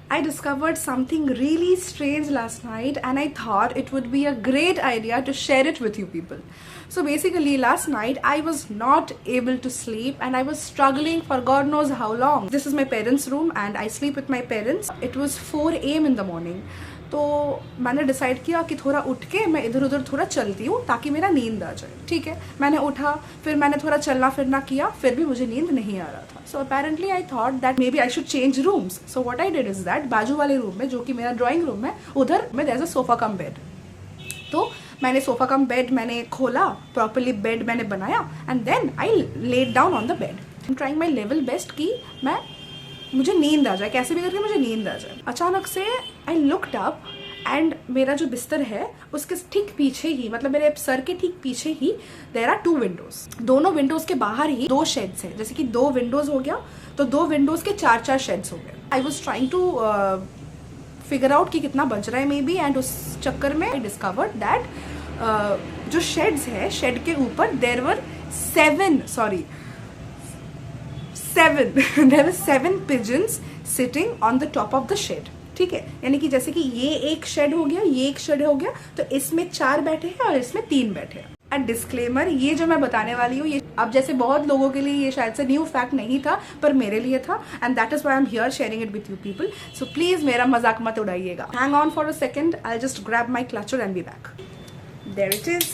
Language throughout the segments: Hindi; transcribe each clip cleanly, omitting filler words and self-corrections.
I discovered something really strange last night and I thought it would be a great idea to share it with you people. So basically last night I was not able to sleep and I was struggling for God knows how long. This is my parents' room and I sleep with my parents. It was 4 AM in the morning. तो मैंने डिसाइड किया कि थोड़ा उठ के मैं इधर उधर थोड़ा चलती हूँ ताकि मेरा नींद आ जाए. ठीक है, मैंने उठा, फिर मैंने थोड़ा चलना फिरना किया, फिर भी मुझे नींद नहीं आ रहा था. So apparently I thought that maybe I should change rooms. So what I did is that, बाजू वाले रूम में जो कि मेरा ड्राइंग रूम है, उधर में there is a sofa cum bed. तो मैंने सोफा कम बेड मैंने खोला, प्रॉपरली बेड मैंने बनाया and then I laid down on the bed. I am trying my level best कि मुझे नींद आ जाए, कैसे भी करके मुझे नींद आ जाए. अचानक से आई लुक्ड अप एंड मेरा जो बिस्तर है उसके ठीक पीछे ही, मतलब मेरे सर के ठीक पीछे ही देयर आर 2 विंडोज. दोनों विंडोज के बाहर ही 2 शेड्स हैं. जैसे कि 2 विंडोज हो गया तो 2 विंडोज के 4-4 शेड्स हो गए. I was trying to figure out कि कितना बच रहा है मे बी, एंड उस चक्कर में आई डिस्कवर्ड दैट जो शेड्स है, शेड के ऊपर there were 7 pigeons sitting on the top of the shed. ठीक है, यानी कि जैसे कि ये एक शेड हो गया, ये एक शेड हो गया, तो इसमें 4 बैठे हैं और इसमें 3 बैठे हैं. एंड डिस्क्लेमर, ये जो मैं बताने वाली हूँ ये अब जैसे बहुत लोगों के लिए ये शायद से न्यू फैक्ट नहीं था, पर मेरे लिए था and that is why I am here sharing it with you people. So please मेरा मजाक मत उड़ाइएगा. Hang on for a second, I just grab my clutcher and be back. There it is.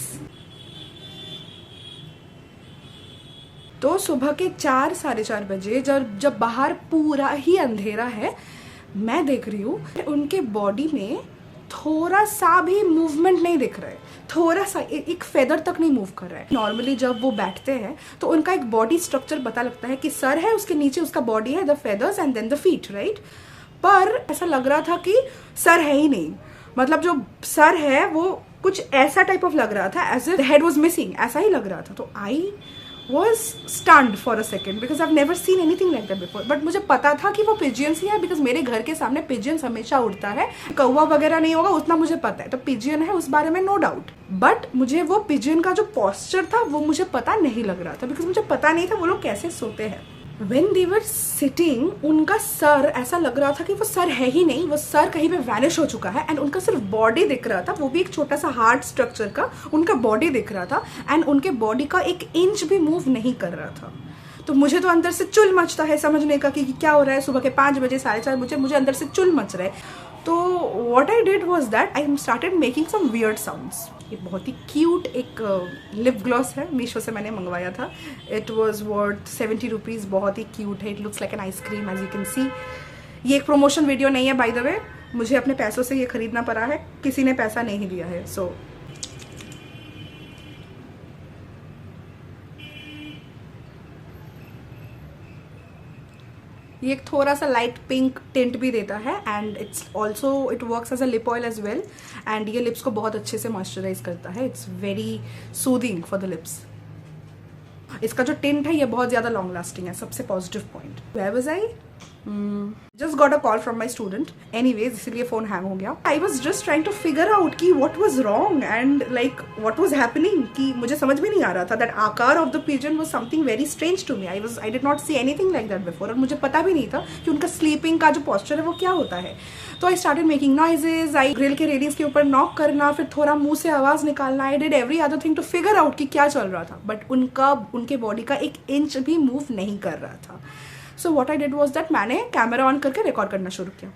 तो सुबह के 4-4:30 बजे जब बाहर पूरा ही अंधेरा है, मैं देख रही हूँ उनके बॉडी में थोड़ा सा भी मूवमेंट नहीं दिख रहा है. थोड़ा सा, एक फेदर तक नहीं मूव कर रहा है. नॉर्मली जब वो बैठते हैं तो उनका एक बॉडी स्ट्रक्चर पता लगता है कि सर है, उसके नीचे उसका बॉडी है, the feathers and then the feet, right. पर ऐसा लग रहा था कि सर है ही नहीं. मतलब जो सर है वो कुछ ऐसा टाइप ऑफ लग रहा था, as if head was missing, ऐसा ही लग रहा था. तो आई was stunned for a second because I've never seen anything like that before. But मुझे पता था कि वो पिजियंस ही है बिकॉज मेरे घर के सामने पिजियंस हमेशा उड़ता है. कौवा वगैरह नहीं होगा उतना मुझे पता है, तो पिजियन है उस बारे में नो डाउट. बट मुझे वो पिजियन का जो पॉस्चर था वो मुझे पता नहीं लग रहा था बिकॉज मुझे पता नहीं था वो लोग कैसे सोते हैं. When they were sitting, उनका सर ऐसा लग रहा था कि वो सर है ही नहीं, वो सर कहीं पे वैनिश हो चुका है एंड उनका सिर्फ बॉडी दिख रहा था, वो भी एक छोटा सा हार्ड स्ट्रक्चर का उनका बॉडी दिख रहा था एंड उनके बॉडी का 1 इंच भी मूव नहीं कर रहा था. तो मुझे तो अंदर से चुल मचता है समझने का कि क्या हो रहा है. सुबह के 5 बजे 4:30 बजे मुझे अंदर से चुल मच रहा है. तो what I did was that I started making some weird sounds. ये बहुत ही क्यूट एक लिप ग्लॉस है, मीशो से मैंने मंगवाया था. It was worth 70 rupees. बहुत ही क्यूट है. It looks like an ice cream as you can see. ये एक प्रमोशन वीडियो नहीं है बाय द वे, मुझे अपने पैसों से ये खरीदना पड़ा है, किसी ने पैसा नहीं दिया है. सो ये एक थोड़ा सा लाइट पिंक टिंट भी देता है and it's also it works as a lip oil as well. And ये लिप्स को बहुत अच्छे से मॉइस्चराइज करता है. It's very soothing for the lips. इसका जो टिंट है ये बहुत ज़्यादा लॉन्ग लास्टिंग है, सबसे positive point. Where was I? Just got a call from my student. Anyways, इसीलिए फोन हैंग हो गया. I was just trying to figure out कि what was wrong and like what was happening, कि मुझे समझ में नहीं आ रहा था. दैट आकार of the pigeon was something very strange to me. I did not see anything like that before. और मुझे पता भी नहीं था कि उनका स्लीपिंग का जो पॉस्चर है वो क्या होता है. तो आई स्टार्टेड मेकिंग नॉइजेज. आई ग्रिल के रेलिंग्स के ऊपर नॉक करना, फिर थोड़ा मुंह से आवाज निकालना. I did every other thing to figure out कि क्या चल रहा था. बट उनके बॉडी का 1 इंच भी मूव नहीं कर रहा था. So what I did was that मैंने कैमरा ऑन करके रिकॉर्ड करना शुरू किया.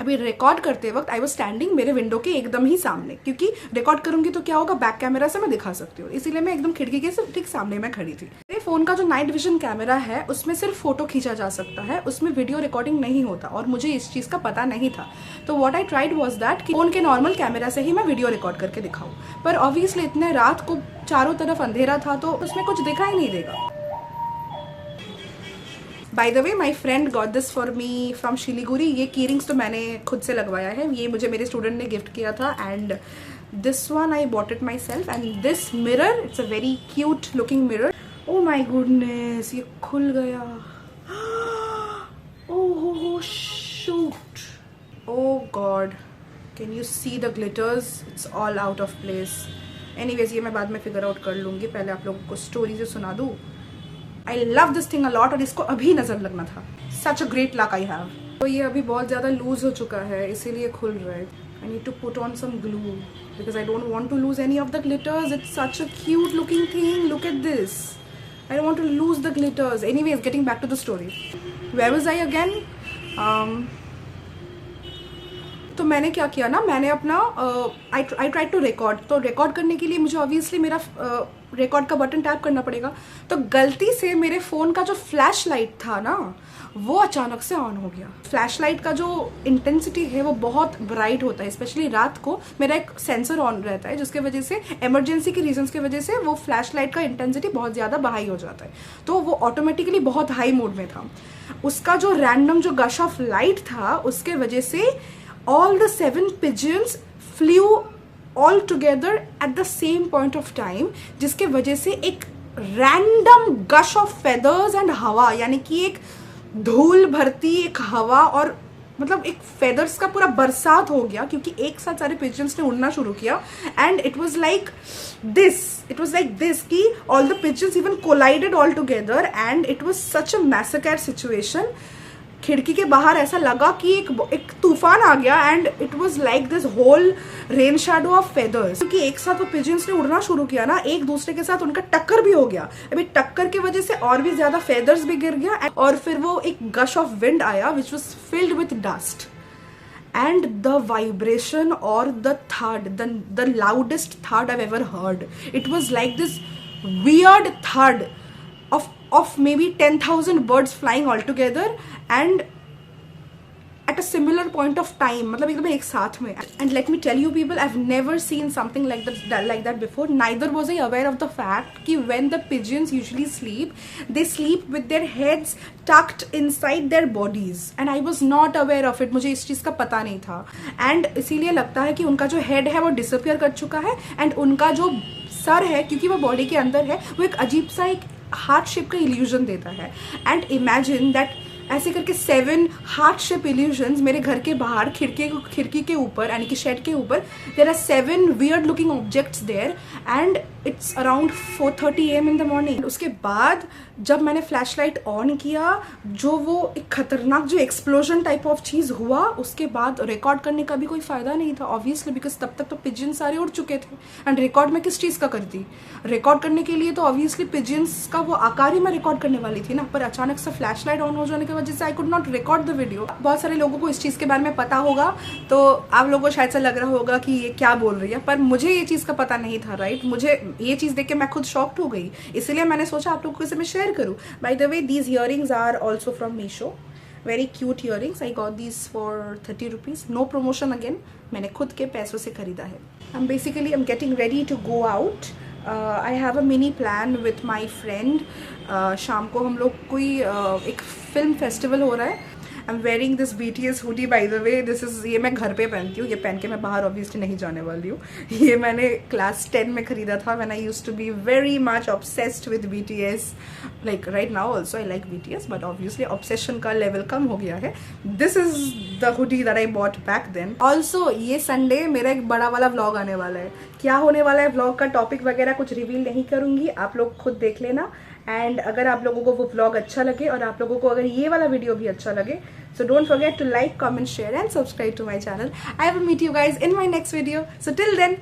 अभी रिकॉर्ड करते वक्त आई वॉज स्टैंडिंग मेरे विंडो के एकदम ही सामने, क्योंकि रिकॉर्ड करूंगी तो क्या होगा, बैक कैमरा से मैं दिखा सकती हूँ, इसीलिए मैं एकदम खिड़की के ठीक सामने में खड़ी थी. मेरे फोन का जो नाइट विजन कैमरा है उसमें सिर्फ फोटो खींचा जा सकता है, उसमें वीडियो रिकॉर्डिंग नहीं होता और मुझे इस चीज़ का पता नहीं था. तो what I tried was that कि फोन के नॉर्मल कैमरा से ही मैं वीडियो रिकॉर्ड करके दिखाऊँ. पर ऑब्वियसली इतने रात को चारों तरफ अंधेरा था तो उसमें कुछ दिखा ही नहीं देगा. By the way, my friend got this for me from Siliguri. ये कीरिंग्स तो मैंने खुद से लगवाया है, ये मुझे मेरे स्टूडेंट ने गिफ्ट किया था. And this one I bought it myself. And this mirror, it's a very cute looking mirror. Oh my goodness, ये खुल गया. Oh shoot, oh God, can you see the glitters? It's all out of place. Anyways, ये मैं बाद में फिगर आउट कर लूँगी, पहले आप लोगों को स्टोरी से सुना दूँ. I love this thing a lot और इसको अभी नजर लगना था. Such a great luck I have. तो ये अभी बहुत ज़्यादा लूज हो चुका है, इसीलिए खुल रहा है. I need to put on some glue because I don't want to lose any of the glitters. It's such a cute looking thing. Look at this. I don't want to lose the glitters. Anyways, getting back to the story. Where was I again? तो मैंने क्या किया ना, मैंने अपना आई ट्राई टू रिकॉर्ड. तो रिकॉर्ड करने के लिए मुझे ऑब्वियसली मेरा रिकॉर्ड का बटन टैप करना पड़ेगा. तो गलती से मेरे फ़ोन का जो फ्लैश लाइट था ना, वो अचानक से ऑन हो गया. फ्लैश लाइट का जो इंटेंसिटी है वो बहुत ब्राइट होता है, स्पेशली रात को. मेरा एक सेंसर ऑन रहता है जिसके वजह से इमरजेंसी की रीजंस की वजह से वो फ्लैश लाइट का इंटेंसिटी बहुत ज़्यादा हाई हो जाता है. तो वो ऑटोमेटिकली बहुत हाई मोड में था. उसका जो रैंडम जो गश ऑफ लाइट था उसके वजह से all the 7 pigeons flew all together at the same point of time, जिसके वजह से एक random gush of feathers and हवा, यानी कि एक धूल भरती एक हवा और मतलब एक फेदर्स का पूरा बरसात हो गया, क्योंकि एक साथ सारे पिजन्स ने उड़ना शुरू किया. And it was like this कि all the pigeons even collided all together and it was such a massacre situation. खिड़की के बाहर ऐसा लगा कि एक तूफान आ गया and it was like this whole rain shadow of feathers. क्योंकि एक साथ वो पिजन्स ने उड़ना शुरू किया ना, एक दूसरे के साथ उनका टक्कर भी हो गया. अभी टक्कर की वजह से और भी ज्यादा फेदर्स भी गिर गया और फिर वो एक गश ऑफ विंड आया which was filled with dust. And the vibration or the thud, the loudest thud I've ever heard. It was like this weird thud of maybe 10,000 birds flying all together and at a similar point of time, मतलब एकदम एक साथ में. And let me tell you people, I've never seen something like that before. Neither was I aware of the fact कि when the pigeons usually sleep, they sleep with their heads tucked inside their bodies. And I was not aware of it. मुझे इस चीज़ का पता नहीं था. And इसीलिए लगता है कि उनका जो head है वो disappear कर चुका है and उनका जो सर है, क्योंकि वो बॉडी के अंदर है, वो एक अजीब सा एक हार्ट शेप का इल्यूजन देता है. एंड इमेजिन दैट ऐसे करके 7 हार्ट शेप इल्यूजन्स मेरे घर के बाहर खिड़की के ऊपर, यानी कि शेड के ऊपर, there are 7 weird looking objects there and it's around 4:30 AM in the morning. उसके बाद जब मैंने फ्लैश लाइट ऑन किया, जो वो एक खतरनाक जो एक्सप्लोजन टाइप ऑफ चीज़ हुआ, उसके बाद रिकॉर्ड करने का भी कोई फ़ायदा नहीं था ऑब्वियसली, बिकॉज तब तक तो पिजन सारे उड़ चुके थे. एंड रिकॉर्ड में किस चीज़ का करती? रिकॉर्ड करने के लिए तो ऑब्वियसली पिजन्स का वो आकार ही मैं रिकॉर्ड करने वाली थी ना. पर अचानक से फ्लैश लाइट ऑन हो जाने की वजह से I could not record the video. बहुत सारे लोगों को इस चीज़ के बारे में पता होगा, तो आप लोगों को शायद से लग रहा होगा कि ये क्या बोल रही है, पर मुझे ये चीज़ का पता नहीं था. राइट, मुझे ये चीज़ देख के मैं खुद शॉक्ड हो गई, इसलिए मैंने सोचा आप लोगों से मैं शेयर करूँ. By the way, these earrings are also from Meesho. Very cute earrings. I got these for 30 rupees. No promotion again. मैंने खुद के पैसों से खरीदा है. I'm getting ready to go out. I have a mini plan with my friend. शाम को हम लोग कोई एक फिल्म फेस्टिवल हो रहा है. I'm wearing this BTS hoodie by the way. ये मैं घर पे पहनती हूँ, ये पहन के मैं बाहर ऑब्वियसली नहीं जाने वाली हूँ. ये मैंने क्लास 10 में खरीदा था when I used to be very much obsessed with BTS. Like right now also I like BTS, but obviously obsession का level कम हो गया है. This is the hoodie that I bought back then. Also ये संडे मेरा एक बड़ा वाला व्लॉग आने वाला है. क्या होने वाला है व्लॉग का टॉपिक वगैरह कुछ रिवील नहीं करूँगी, आप लोग खुद देख लेना. एंड अगर आप लोगों को वो व्लॉग अच्छा लगे और आप लोगों को अगर ये वाला वीडियो भी अच्छा लगे, so don't forget to like, comment, share and subscribe to my channel. I will meet you guys in my next video. So till then,